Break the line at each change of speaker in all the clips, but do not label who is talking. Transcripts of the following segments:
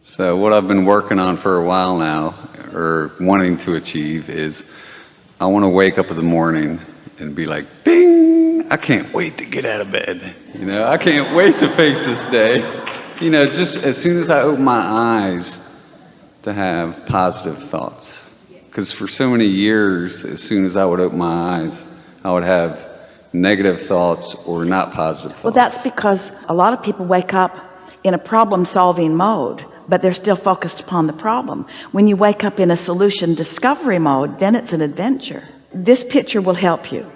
So what I've been working on for a while now, or wanting to achieve, is I want to wake up in the morning and be like, ding, I can't wait to get out of bed. I can't wait to face this day. Just as soon as I open my eyes, to have positive thoughts. Because for so many years, as soon as I would open my eyes, I would have negative thoughts or not positive thoughts.
Well, that's because a lot of people wake up in a problem-solving mode, but they're still focused upon the problem. When you wake up in a solution discovery mode, then it's an adventure. This picture will help you.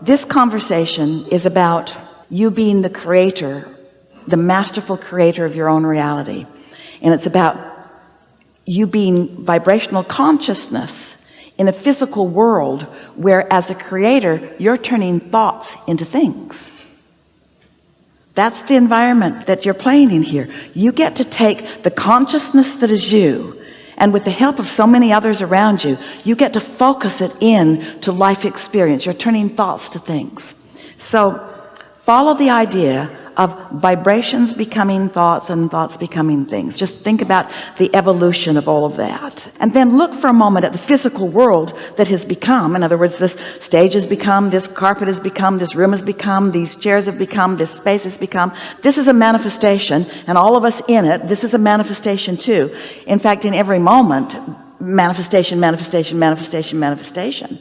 This conversation is about you being the creator, the masterful creator of your own reality. And it's about you being vibrational consciousness in a physical world where, as a creator, you're turning thoughts into things. That's the environment that you're playing in here. You get to take the consciousness that is you, and with the help of so many others around you, you get to focus it in to life experience. You're turning thoughts to things. So follow the idea of vibrations becoming thoughts and thoughts becoming things. Just think about the evolution of all of that, and then look for a moment at the physical world that has become. In other words, this stage has become, this carpet has become, this room has become, these chairs have become, this space has become. This is a manifestation, and all of us in it, this is a manifestation too. In fact, in every moment, manifestation, manifestation, manifestation, manifestation,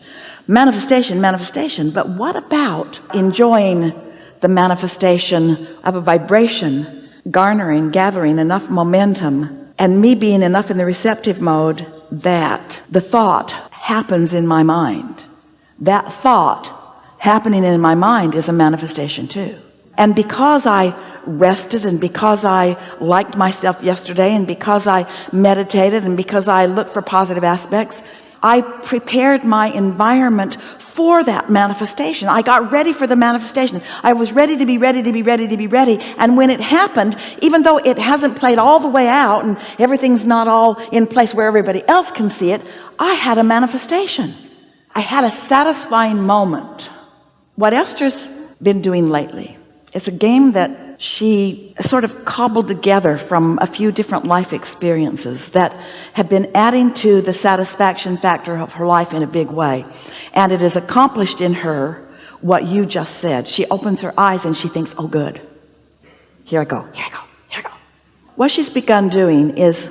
manifestation, manifestation. But what about enjoying the manifestation of a vibration gathering enough momentum, and me being enough in the receptive mode that the thought happens in my mind? That thought happening in my mind is a manifestation too. And because I rested, and because I liked myself yesterday, and because I meditated, and because I looked for positive aspects, I prepared my environment for that manifestation. I got ready for the manifestation. I was ready to be ready to be ready to be ready. And when it happened, even though it hasn't played all the way out and everything's not all in place where everybody else can see it, I had a manifestation. I had a satisfying moment. What Esther's been doing lately, it's a game that she sort of cobbled together from a few different life experiences that have been adding to the satisfaction factor of her life in a big way. And it has accomplished in her what you just said. She opens her eyes and she thinks, oh good, here I go, here I go, here I go. What she's begun doing is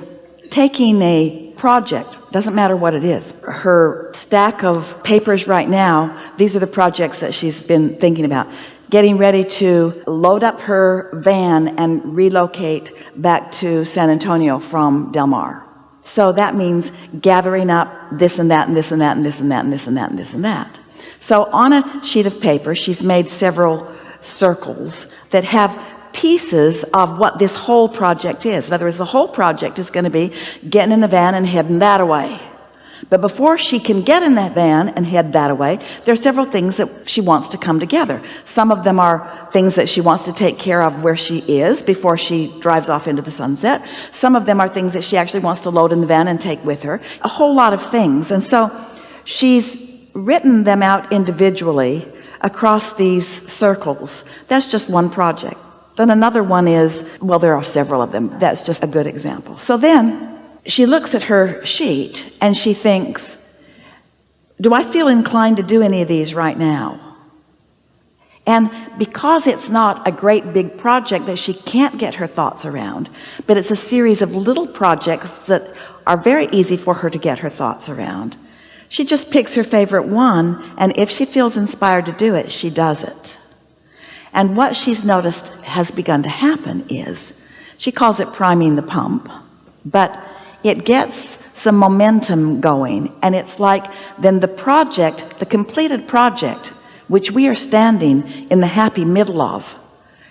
taking a project, doesn't matter what it is, her stack of papers right now, these are the projects that she's been thinking about. Getting ready to load up her van and relocate back to San Antonio from Del Mar. So that means gathering up this and that and this and that and this and that and this and that and this and that. So on a sheet of paper, she's made several circles that have pieces of what this whole project is. In other words, the whole project is going to be getting in the van and heading that away. But before she can get in that van and head that away, there are several things that she wants to come together. Some of them are things that she wants to take care of where she is before she drives off into the sunset. Some of them are things that she actually wants to load in the van and take with her. A whole lot of things. And so she's written them out individually across these circles. That's just one project. Then another one is, well, there are several of them. That's just a good example. So then she looks at her sheet and she thinks, do I feel inclined to do any of these right now? And because it's not a great big project that she can't get her thoughts around, but it's a series of little projects that are very easy for her to get her thoughts around, she just picks her favorite one, and if she feels inspired to do it, she does it. And what she's noticed has begun to happen is, she calls it priming the pump, but it gets some momentum going, and it's like then the project, the completed project, which we are standing in the happy middle of,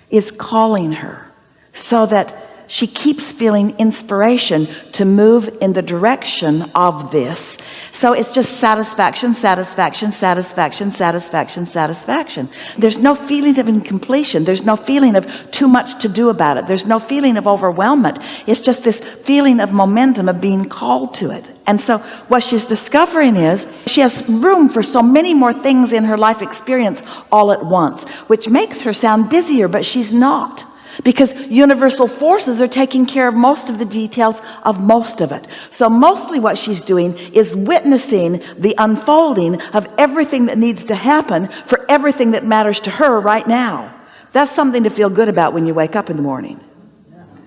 is calling her, so that she keeps feeling inspiration to move in the direction of this. So it's just satisfaction, satisfaction, satisfaction, satisfaction, satisfaction. There's no feeling of incompletion. There's no feeling of too much to do about it. There's no feeling of overwhelmment. It's just this feeling of momentum, of being called to it. And so what she's discovering is she has room for so many more things in her life experience all at once, which makes her sound busier, but she's not. because universal forces are taking care of most of the details of most of it. So mostly what she's doing is witnessing the unfolding of everything that needs to happen for everything that matters to her right now. That's something to feel good about when you wake up in the morning.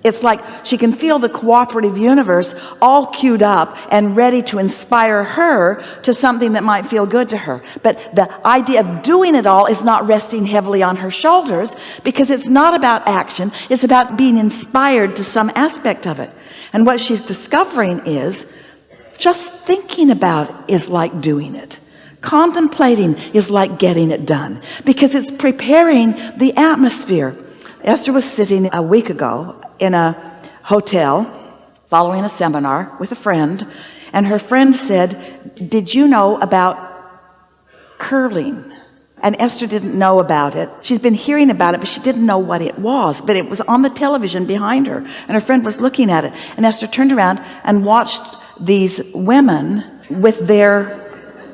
It's like she can feel the cooperative universe all queued up and ready to inspire her to something that might feel good to her. But the idea of doing it all is not resting heavily on her shoulders, because it's not about action. It's about being inspired to some aspect of it. And what she's discovering is just thinking about it is like doing it. Contemplating is like getting it done, because it's preparing the atmosphere. Esther was sitting a week ago in a hotel following a seminar with a friend, and her friend said, "Did you know about curling?" And Esther didn't know about it. She's been hearing about it, but she didn't know what it was. But it was on the television behind her, and her friend was looking at it. And Esther turned around and watched these women with their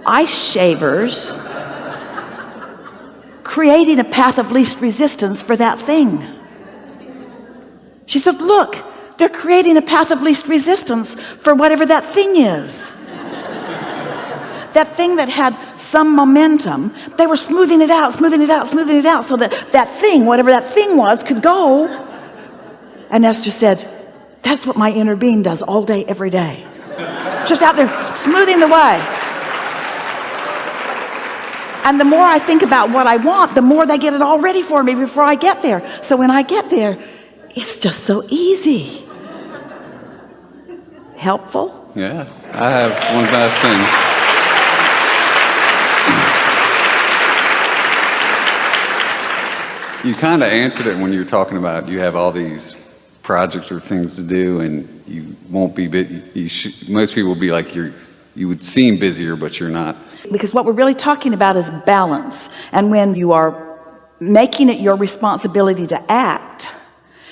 ice shavers creating a path of least resistance for that thing. She said, "Look, they're creating a path of least resistance for whatever that thing is." That thing that had some momentum, they were smoothing it out so that that thing, whatever that thing was, could go. And Esther said, "That's what my inner being does all day, every day. Just out there smoothing the way. And the more I think about what I want, the more they get it all ready for me before I get there. So when I get there, it's just so easy." Helpful?
Yeah, I have one last thing. You kind of answered it when you were talking about you have all these projects or things to do, and you won't be most people will be like you would seem busier, but you're not.
Because what we're really talking about is balance. And when you are making it your responsibility to act,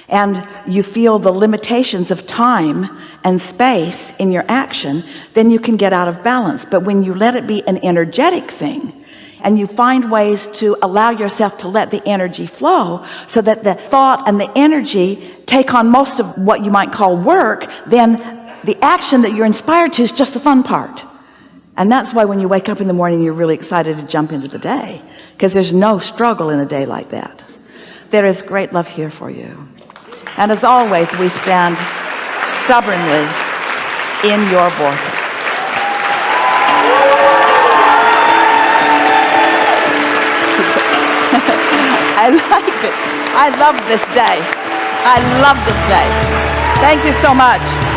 and you feel the limitations of time and space in your action, then you can get out of balance. But when you let it be an energetic thing, and you find ways to allow yourself to let the energy flow, so that the thought and the energy take on most of what you might call work, then the action that you're inspired to is just the fun part. And that's why when you wake up in the morning, you're really excited to jump into the day, because there's no struggle in a day like that. There is great love here for you. And as always, we stand stubbornly in your vortex. I like it. I love this day. I love this day. Thank you so much.